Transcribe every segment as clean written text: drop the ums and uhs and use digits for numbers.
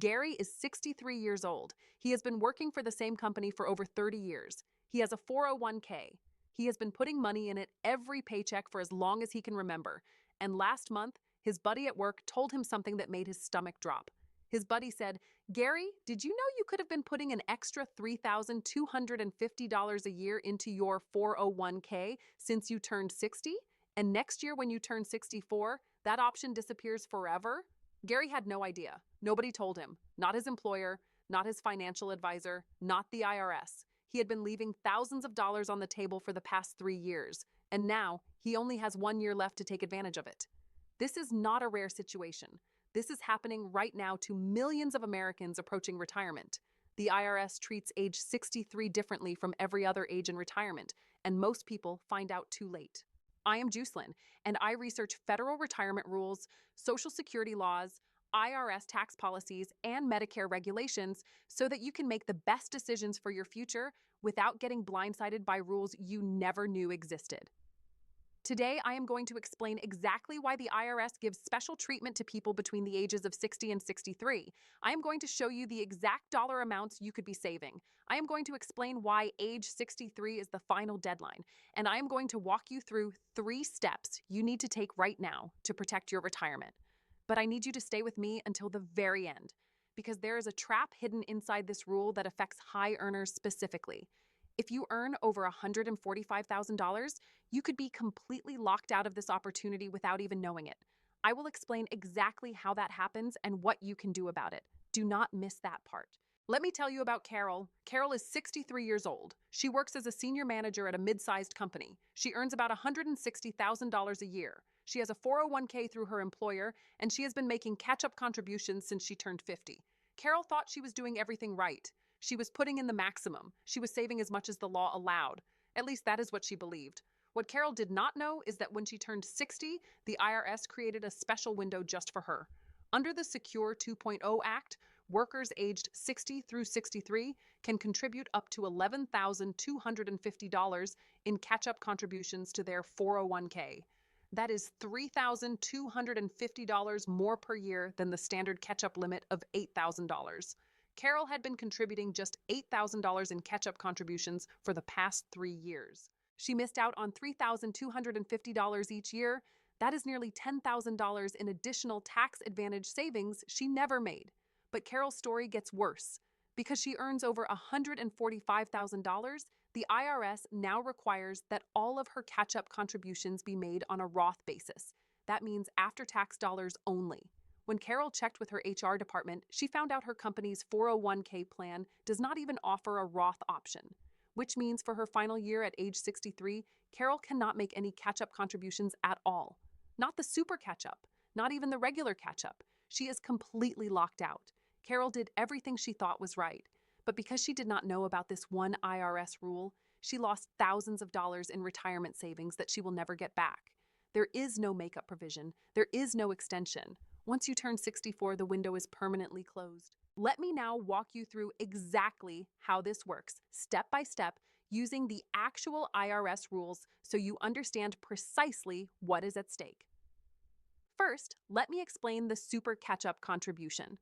Gary is 63 years old. He has been working for the same company for over 30 years. He has a 401k. He has been putting money in it every paycheck for as long as he can remember. And last month, his buddy at work told him something that made his stomach drop. His buddy said, "Gary, did you know you could have been putting an extra $3,250 a year into your 401k since you turned 60? And next year when you turn 64, that option disappears forever?" Gary had no idea. Nobody told him. Not his employer, not his financial advisor, not the IRS. He had been leaving thousands of dollars on the table for the past 3 years, and now he only has 1 year left to take advantage of it. This is not a rare situation. This is happening right now to millions of Americans approaching retirement. The IRS treats age 63 differently from every other age in retirement, and most people find out too late. I am Juslin, and I research federal retirement rules, Social Security laws, IRS tax policies, and Medicare regulations so that you can make the best decisions for your future without getting blindsided by rules you never knew existed. Today, I am going to explain exactly why the IRS gives special treatment to people between the ages of 60 and 63. I am going to show you the exact dollar amounts you could be saving. I am going to explain why age 63 is the final deadline. And I am going to walk you through 3 steps you need to take right now to protect your retirement. But I need you to stay with me until the very end, because there is a trap hidden inside this rule that affects high earners specifically. If you earn over $145,000, you could be completely locked out of this opportunity without even knowing it. I will explain exactly how that happens and what you can do about it. Do not miss that part. Let me tell you about Carol. Carol is 63 years old. She works as a senior manager at a mid-sized company. She earns about $160,000 a year. She has a 401k through her employer, and she has been making catch-up contributions since she turned 50. Carol thought she was doing everything right. She was putting in the maximum. She was saving as much as the law allowed. At least that is what she believed. What Carol did not know is that when she turned 60, the IRS created a special window just for her. Under the Secure 2.0 Act, workers aged 60 through 63 can contribute up to $11,250 in catch-up contributions to their 401k. That is $3,250 more per year than the standard catch-up limit of $8,000. Carol had been contributing just $8,000 in catch-up contributions for the past 3 years. She missed out on $3,250 each year. That is nearly $10,000 in additional tax advantage savings she never made. But Carol's story gets worse. Because she earns over $145,000, the IRS now requires that all of her catch-up contributions be made on a Roth basis. That means after-tax dollars only. When Carol checked with her HR department, she found out her company's 401k plan does not even offer a Roth option, which means for her final year at age 63, Carol cannot make any catch-up contributions at all. Not the super catch-up, not even the regular catch-up. She is completely locked out. Carol did everything she thought was right, but because she did not know about this one IRS rule, she lost thousands of dollars in retirement savings that she will never get back. There is no makeup provision. There is no extension. Once you turn 64, the window is permanently closed. Let me now walk you through exactly how this works, step by step, using the actual IRS rules so you understand precisely what is at stake. First, let me explain the super catch-up contribution.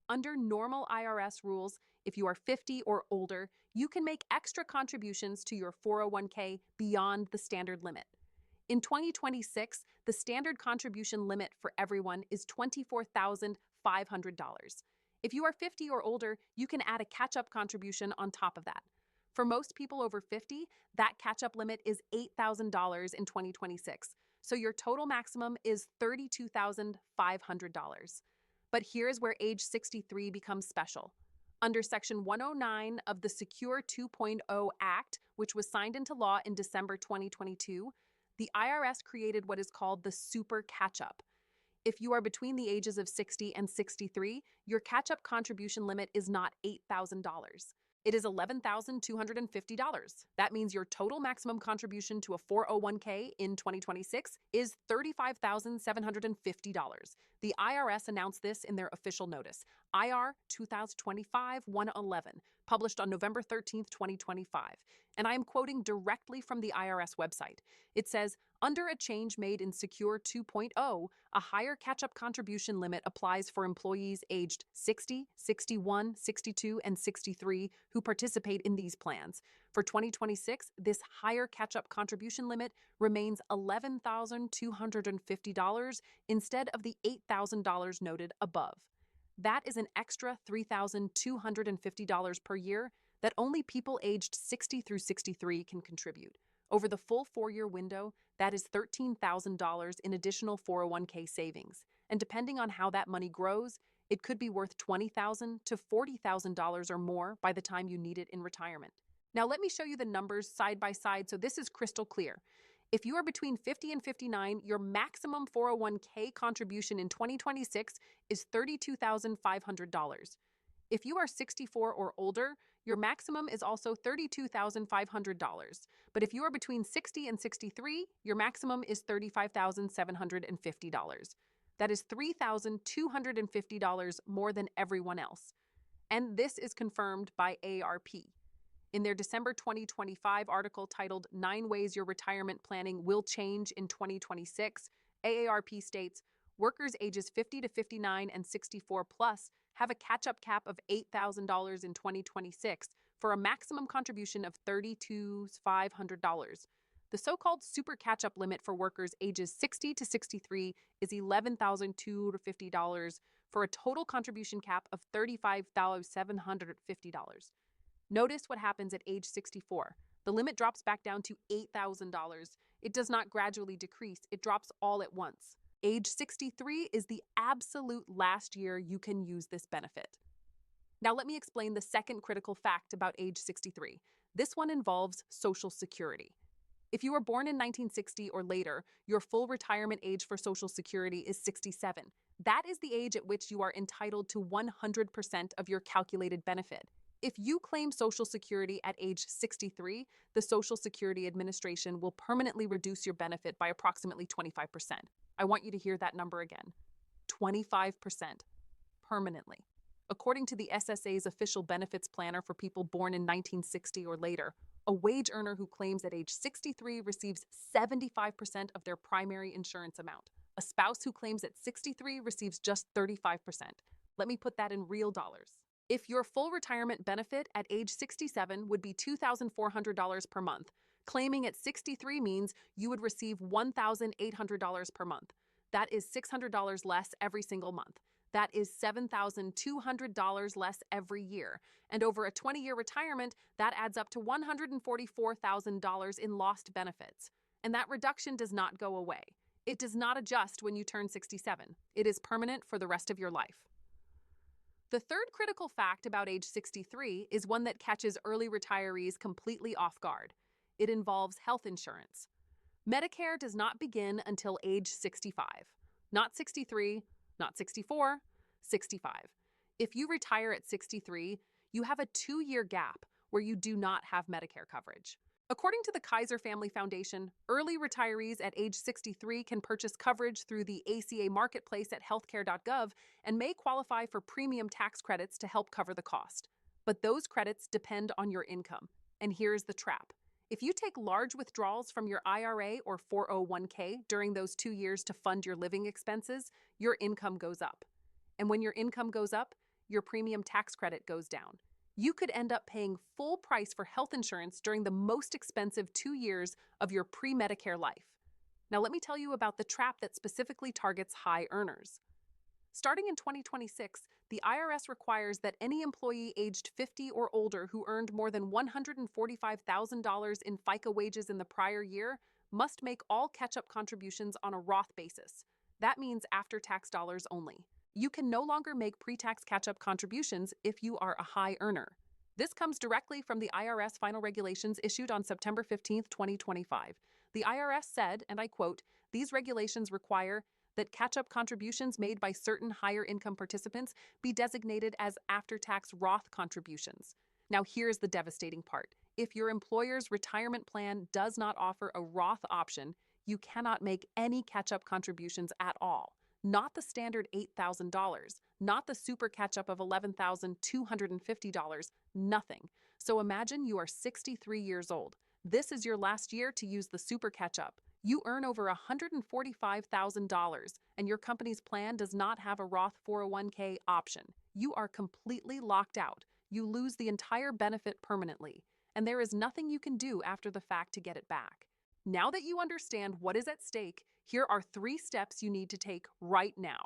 Under normal IRS rules, if you are 50 or older, you can make extra contributions to your 401k beyond the standard limit. In 2026, the standard contribution limit for everyone is $24,500. If you are 50 or older, you can add a catch-up contribution on top of that. For most people over 50, that catch-up limit is $8,000 in 2026, so your total maximum is $32,500. But here's where age 63 becomes special. Under Section 109 of the Secure 2.0 Act, which was signed into law in December 2022, the IRS created what is called the super catch-up. If you are between the ages of 60 and 63, your catch-up contribution limit is not $8,000. It is $11,250. That means your total maximum contribution to a 401k in 2026 is $35,750. The IRS announced this in their official notice, IR 2025-111, published on November 13th, 2025. And I am quoting directly from the IRS website. It says, under a change made in Secure 2.0, a higher catch-up contribution limit applies for employees aged 60, 61, 62, and 63 who participate in these plans. For 2026, this higher catch-up contribution limit remains $11,250 instead of the $8,000 noted above. That is an extra $3,250 per year that only people aged 60 through 63 can contribute. Over the full 4-year window, that is $13,000 in additional 401k savings. And depending on how that money grows, it could be worth $20,000 to $40,000 or more by the time you need it in retirement. Now let me show you the numbers side by side so this is crystal clear. If you are between 50 and 59, your maximum 401k contribution in 2026 is $32,500. If you are 64 or older, your maximum is also $32,500. But if you are between 60 and 63, your maximum is $35,750. That is $3,250 more than everyone else. And this is confirmed by AARP. In their December 2025 article titled 9 Ways Your Retirement Planning Will Change in 2026, AARP states, workers ages 50 to 59 and 64 plus have a catch-up cap of $8,000 in 2026 for a maximum contribution of $32,500. The so-called super catch-up limit for workers ages 60 to 63 is $11,250 for a total contribution cap of $35,750. Notice what happens at age 64. The limit drops back down to $8,000. It does not gradually decrease, it drops all at once. Age 63 is the absolute last year you can use this benefit. Now let me explain the second critical fact about age 63. This one involves Social Security. If you were born in 1960 or later, your full retirement age for Social Security is 67. That is the age at which you are entitled to 100% of your calculated benefit. If you claim Social Security at age 63, the Social Security Administration will permanently reduce your benefit by approximately 25%. I want you to hear that number again. 25%. Permanently. According to the SSA's official benefits planner for people born in 1960 or later, a wage earner who claims at age 63 receives 75% of their primary insurance amount. A spouse who claims at 63 receives just 35%. Let me put that in real dollars. If your full retirement benefit at age 67 would be $2,400 per month, claiming at 63 means you would receive $1,800 per month. That is $600 less every single month. That is $7,200 less every year. And over a 20-year retirement, that adds up to $144,000 in lost benefits. And that reduction does not go away. It does not adjust when you turn 67. It is permanent for the rest of your life. The third critical fact about age 63 is one that catches early retirees completely off guard. It involves health insurance. Medicare does not begin until age 65. Not 63, not 64, 65. If you retire at 63, you have a 2-year gap where you do not have Medicare coverage. According to the Kaiser Family Foundation, early retirees at age 63 can purchase coverage through the ACA marketplace at healthcare.gov and may qualify for premium tax credits to help cover the cost. But those credits depend on your income. And here's the trap. If you take large withdrawals from your IRA or 401k during those 2 years to fund your living expenses, your income goes up. And when your income goes up, your premium tax credit goes down. You could end up paying full price for health insurance during the most expensive 2 years of your pre-Medicare life. Now let me tell you about the trap that specifically targets high earners. Starting in 2026, the IRS requires that any employee aged 50 or older who earned more than $145,000 in FICA wages in the prior year must make all catch-up contributions on a Roth basis. That means after-tax dollars only. You can no longer make pre-tax catch-up contributions if you are a high earner. This comes directly from the IRS final regulations issued on September 15, 2025. The IRS said, and I quote, "These regulations require that catch-up contributions made by certain higher income participants be designated as after-tax Roth contributions." Now here's the devastating part. If your employer's retirement plan does not offer a Roth option, you cannot make any catch-up contributions at all. not the standard $8,000, not the super catch-up of $11,250, nothing. So imagine you are 63 years old. This is your last year to use the super catch-up. You earn over $145,000, and your company's plan does not have a Roth 401k option. You are completely locked out. You lose the entire benefit permanently, and there is nothing you can do after the fact to get it back. Now that you understand what is at stake, here are 3 steps you need to take right now.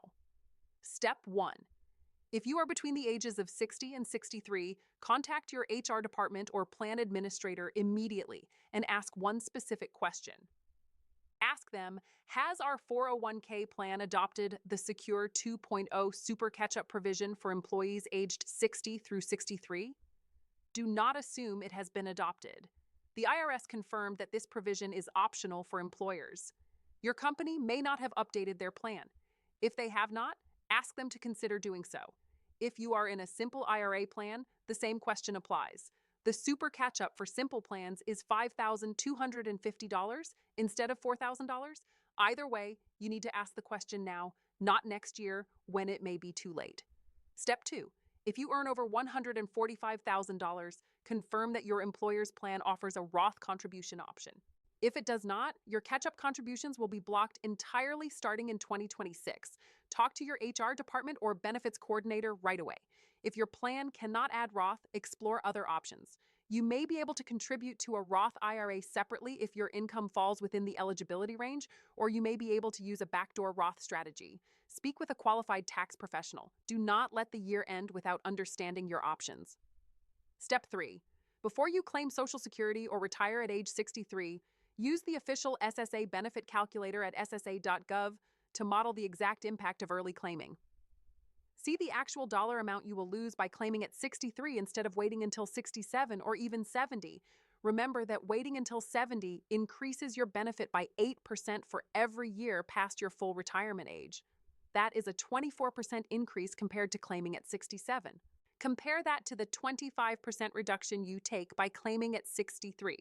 Step 1. If you are between the ages of 60 and 63, contact your HR department or plan administrator immediately and ask one specific question. Ask them, has our 401k plan adopted the Secure 2.0 Super Catch-up provision for employees aged 60 through 63? Do not assume it has been adopted. The IRS confirmed that this provision is optional for employers. Your company may not have updated their plan. If they have not, ask them to consider doing so. If you are in a simple IRA plan, the same question applies. The super catch-up for simple plans is $5,250 instead of $4,000. Either way, you need to ask the question now, not next year when it may be too late. Step 2. If you earn over $145,000, confirm that your employer's plan offers a Roth contribution option. If it does not, your catch-up contributions will be blocked entirely starting in 2026. Talk to your HR department or benefits coordinator right away. If your plan cannot add Roth, explore other options. You may be able to contribute to a Roth IRA separately if your income falls within the eligibility range, or you may be able to use a backdoor Roth strategy. Speak with a qualified tax professional. Do not let the year end without understanding your options. Step 3. Before you claim Social Security or retire at age 63, use the official SSA benefit calculator at ssa.gov to model the exact impact of early claiming. See the actual dollar amount you will lose by claiming at 63 instead of waiting until 67 or even 70. Remember that waiting until 70 increases your benefit by 8% for every year past your full retirement age. That is a 24% increase compared to claiming at 67. Compare that to the 25% reduction you take by claiming at 63.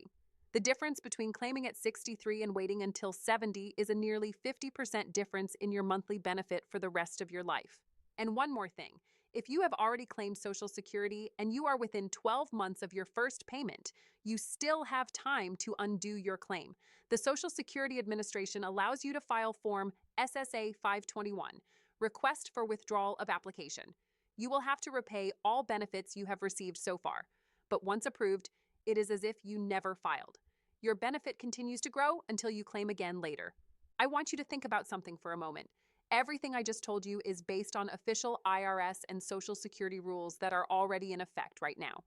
The difference between claiming at 63 and waiting until 70 is a nearly 50% difference in your monthly benefit for the rest of your life. And one more thing, if you have already claimed Social Security and you are within 12 months of your first payment, you still have time to undo your claim. The Social Security Administration allows you to file Form SSA 521, Request for Withdrawal of Application. You will have to repay all benefits you have received so far, but once approved, it is as if you never filed. Your benefit continues to grow until you claim again later. I want you to think about something for a moment. Everything I just told you is based on official IRS and Social Security rules that are already in effect right now.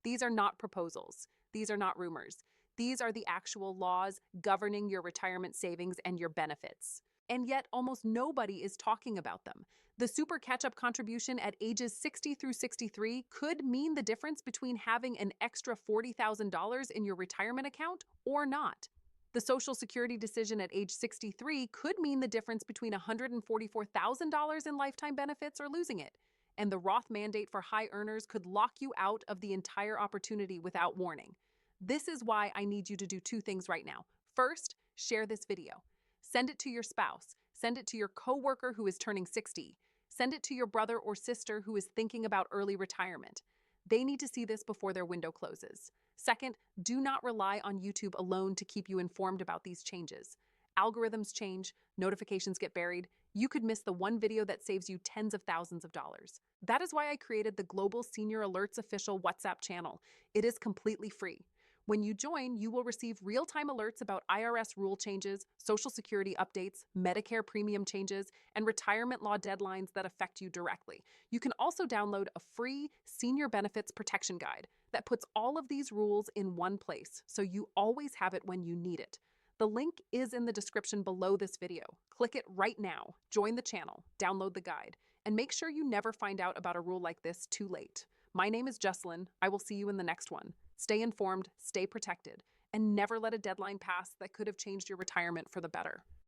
These are not proposals. These are not rumors. These are the actual laws governing your retirement savings and your benefits. And yet almost nobody is talking about them. The super catch-up contribution at ages 60 through 63 could mean the difference between having an extra $40,000 in your retirement account or not. The Social Security decision at age 63 could mean the difference between $144,000 in lifetime benefits or losing it. And the Roth mandate for high earners could lock you out of the entire opportunity without warning. This is why I need you to do 2 things right now. First, share this video. Send it to your spouse. Send it to your coworker who is turning 60. Send it to your brother or sister who is thinking about early retirement. They need to see this before their window closes. Second, do not rely on YouTube alone to keep you informed about these changes. Algorithms change, notifications get buried. You could miss the one video that saves you tens of thousands of dollars. That is why I created the Global Senior Alerts official WhatsApp channel. It is completely free. When you join, you will receive real-time alerts about IRS rule changes, Social Security updates, Medicare premium changes, and retirement law deadlines that affect you directly. You can also download a free Senior Benefits Protection Guide that puts all of these rules in one place, so you always have it when you need it. The link is in the description below this video. Click it right now, join the channel, download the guide, and make sure you never find out about a rule like this too late. My name is Jessalyn. I will see you in the next one. Stay informed, stay protected, and never let a deadline pass that could have changed your retirement for the better.